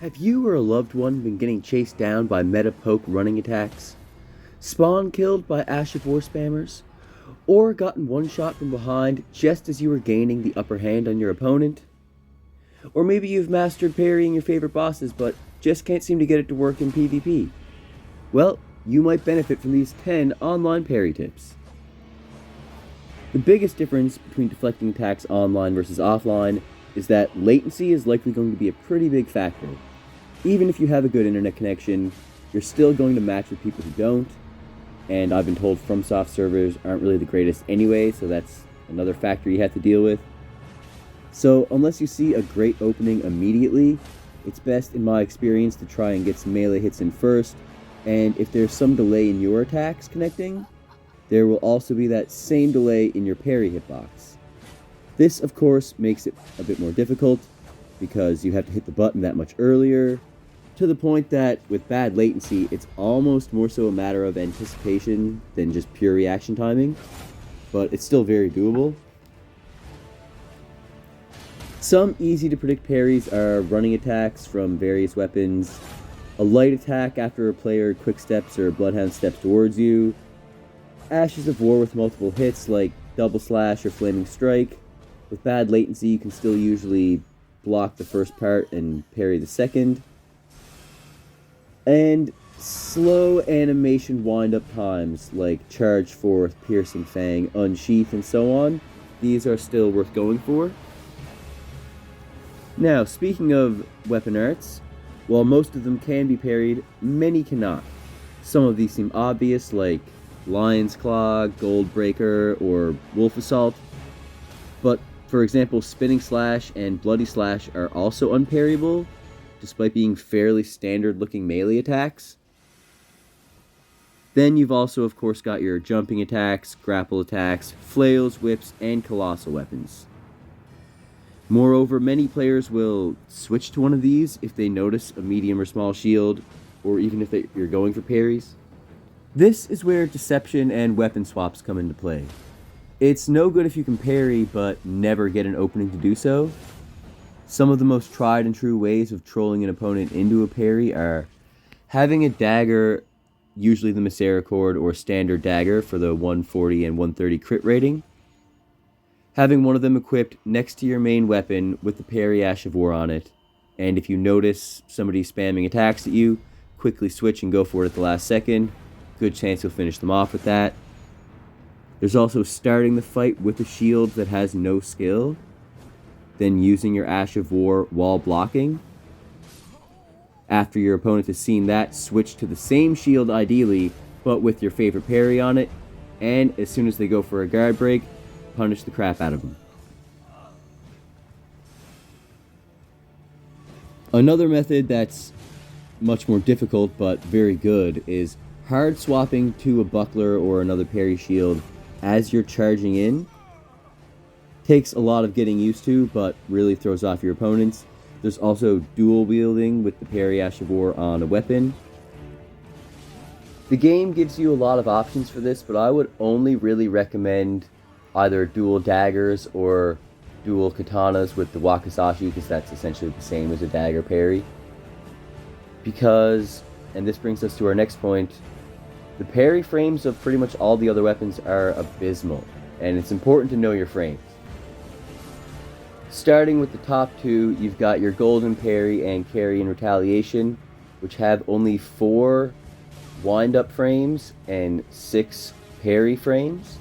Have you or a loved one been getting chased down by meta poke running attacks? Spawn killed by Ash of War spammers? Or gotten one shot from behind just as you were gaining the upper hand on your opponent? Or maybe you've mastered parrying your favorite bosses but just can't seem to get it to work in PvP? Well, you might benefit from these 10 online parry tips. The biggest difference between deflecting attacks online versus offline is that latency is likely going to be a pretty big factor. Even if you have a good internet connection, you're still going to match with people who don't, and I've been told FromSoft servers aren't really the greatest anyway, so that's another factor you have to deal with. So unless you see a great opening immediately, it's best in my experience to try and get some melee hits in first, and if there's some delay in your attacks connecting, there will also be that same delay in your parry hitbox. This, of course, makes it a bit more difficult, because you have to hit the button that much earlier, to the point that with bad latency, it's almost more so a matter of anticipation than just pure reaction timing, but it's still very doable. Some easy to predict parries are running attacks from various weapons, a light attack after a player quick steps or bloodhound steps towards you, Ashes of War with multiple hits like double slash or flaming strike. With bad latency, you can still usually block the first part and parry the second. And slow animation wind-up times like Charge Forth, Piercing Fang, Unsheath, and so on. These are still worth going for. Now, speaking of weapon arts, while most of them can be parried, many cannot. Some of these seem obvious, like Lion's Claw, Gold Breaker, or Wolf Assault. But, for example, Spinning Slash and Bloody Slash are also unparryable, despite being fairly standard-looking melee attacks. Then you've also, of course, got your jumping attacks, grapple attacks, flails, whips, and colossal weapons. Moreover, many players will switch to one of these if they notice a medium or small shield, or even if you're going for parries. This is where deception and weapon swaps come into play. It's no good if you can parry, but never get an opening to do so. Some of the most tried and true ways of trolling an opponent into a parry are having a dagger, usually the Misericord or standard dagger for the 140 and 130 crit rating, having one of them equipped next to your main weapon with the parry Ash of War on it, and if you notice somebody spamming attacks at you, quickly switch and go for it at the last second. Good chance you'll finish them off with that. There's also starting the fight with a shield that has no skill, then using your Ash of War while blocking. After your opponent has seen that, switch to the same shield ideally, but with your favorite parry on it, and as soon as they go for a guard break, punish the crap out of them. Another method that's much more difficult but very good is hard swapping to a buckler or another parry shield as you're charging in. Takes a lot of getting used to, but really throws off your opponents. There's also dual wielding with the parry Ash of War on a weapon. The game gives you a lot of options for this, but I would only really recommend either dual daggers or dual katanas with the wakizashi, because that's essentially the same as a dagger parry. Because, and this brings us to our next point, the parry frames of pretty much all the other weapons are abysmal, and it's important to know your frames. Starting with the top two, you've got your Golden Parry and Carry in Retaliation, which have only 4 wind-up frames and 6 parry frames.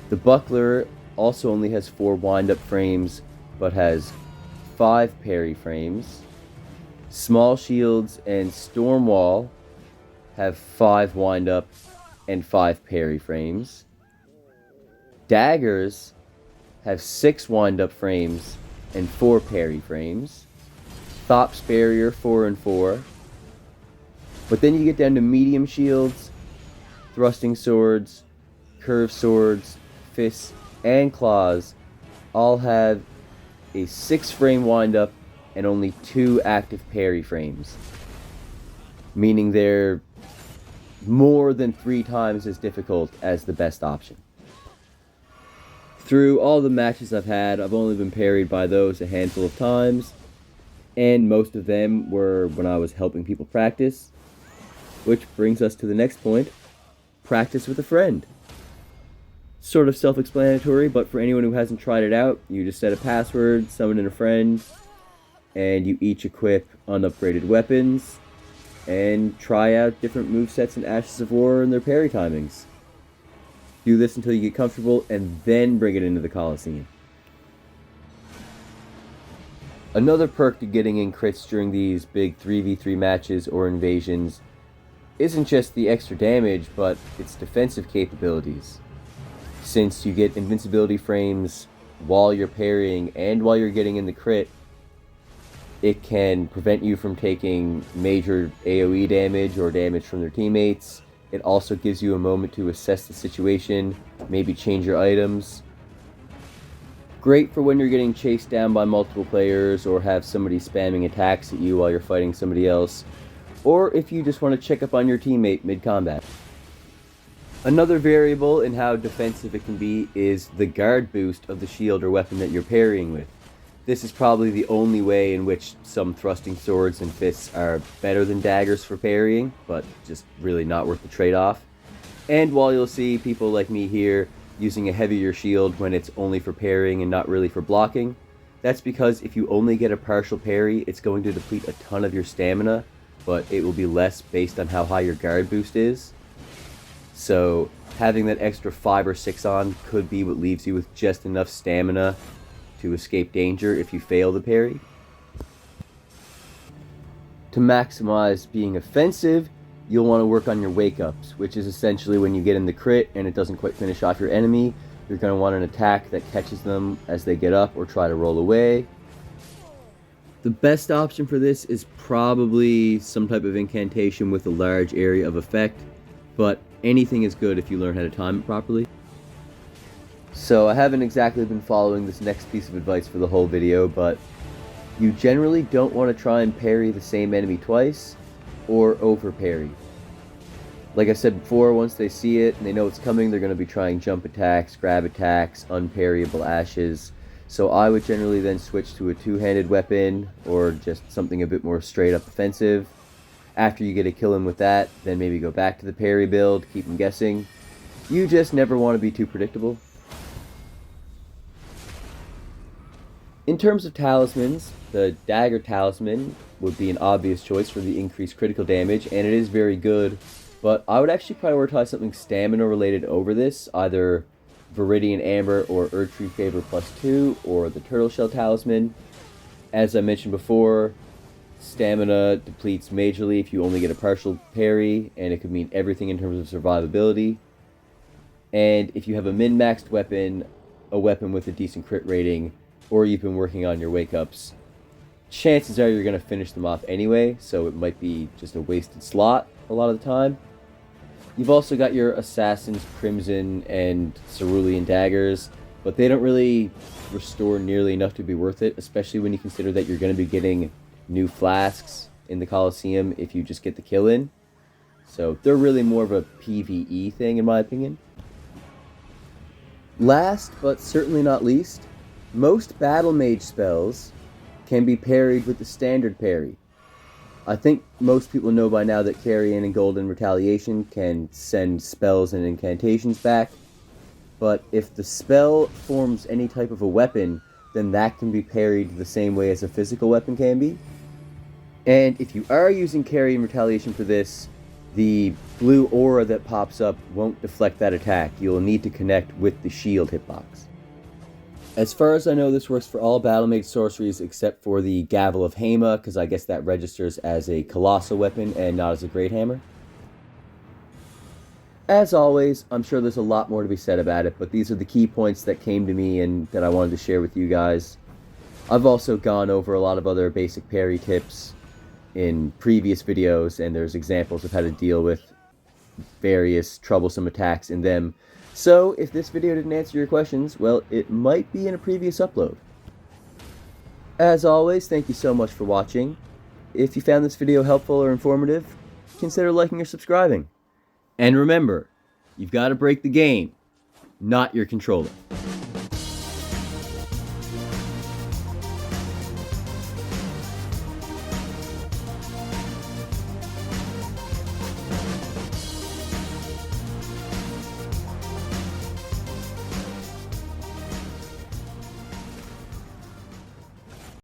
The Buckler also only has 4 wind-up frames, but has 5 parry frames. Small Shields and Stormwall have 5 wind-up and 5 parry frames. Daggers have 6 wind-up frames and 4 parry frames. Thop's Barrier 4 and 4. But then you get down to medium shields, thrusting swords, curved swords, fists, and claws all have a 6-frame wind-up and only 2 active parry frames, meaning they're more than 3 times as difficult as the best option. Through all the matches I've had, I've only been parried by those a handful of times, and most of them were when I was helping people practice. Which brings us to the next point, practice with a friend. Sort of self-explanatory, but for anyone who hasn't tried it out, you just set a password, summon in a friend, and you each equip unupgraded weapons, and try out different movesets in Ashes of War and their parry timings. Do this until you get comfortable, and then bring it into the Coliseum. Another perk to getting in crits during these big 3v3 matches or invasions isn't just the extra damage, but its defensive capabilities. Since you get invincibility frames while you're parrying and while you're getting in the crit, it can prevent you from taking major AoE damage or damage from their teammates. It also gives you a moment to assess the situation, maybe change your items. Great for when you're getting chased down by multiple players or have somebody spamming attacks at you while you're fighting somebody else, or if you just want to check up on your teammate mid-combat. Another variable in how defensive it can be is the guard boost of the shield or weapon that you're parrying with. This is probably the only way in which some thrusting swords and fists are better than daggers for parrying, but just really not worth the trade-off. And while you'll see people like me here using a heavier shield when it's only for parrying and not really for blocking, that's because if you only get a partial parry, it's going to deplete a ton of your stamina, but it will be less based on how high your guard boost is. So having that extra 5 or 6 on could be what leaves you with just enough stamina to escape danger if you fail the parry. To maximize being offensive, you'll want to work on your wake-ups, which is essentially when you get in the crit and it doesn't quite finish off your enemy, you're going to want an attack that catches them as they get up or try to roll away. The best option for this is probably some type of incantation with a large area of effect, but anything is good if you learn how to time it properly. So I haven't exactly been following this next piece of advice for the whole video, but you generally don't want to try and parry the same enemy twice, or over parry. Like I said before, once they see it and they know it's coming, they're going to be trying jump attacks, grab attacks, unparryable ashes. So I would generally then switch to a two-handed weapon, or just something a bit more straight up offensive. After you get a kill in with that, then maybe go back to the parry build, keep them guessing. You just never want to be too predictable. In terms of talismans, the dagger talisman would be an obvious choice for the increased critical damage, and it is very good, but I would actually prioritize something stamina related over this, either Viridian Amber or Erdtree Favor +2, or the Turtle Shell Talisman. As I mentioned before, stamina depletes majorly if you only get a partial parry, and it could mean everything in terms of survivability. And if you have a min-maxed weapon, a weapon with a decent crit rating, or you've been working on your wake-ups, chances are you're going to finish them off anyway, so it might be just a wasted slot a lot of the time. You've also got your Assassin's Crimson and Cerulean daggers, but they don't really restore nearly enough to be worth it, especially when you consider that you're going to be getting new flasks in the Coliseum if you just get the kill in. So they're really more of a PvE thing in my opinion. Last, but certainly not least, most Battle Mage spells can be parried with the standard parry. I think most people know by now that Carrion and Golden Retaliation can send spells and incantations back, but if the spell forms any type of a weapon, then that can be parried the same way as a physical weapon can be. And if you are using Carrion Retaliation for this, the blue aura that pops up won't deflect that attack. You'll need to connect with the shield hitbox. As far as I know, this works for all Battle Mage sorceries except for the Gavel of Hema, because I guess that registers as a colossal weapon and not as a great hammer. As always, I'm sure there's a lot more to be said about it, but these are the key points that came to me and that I wanted to share with you guys. I've also gone over a lot of other basic parry tips in previous videos, and there's examples of how to deal with various troublesome attacks in them. So, if this video didn't answer your questions, well, it might be in a previous upload. As always, thank you so much for watching. If you found this video helpful or informative, consider liking or subscribing. And remember, you've got to break the game, not your controller.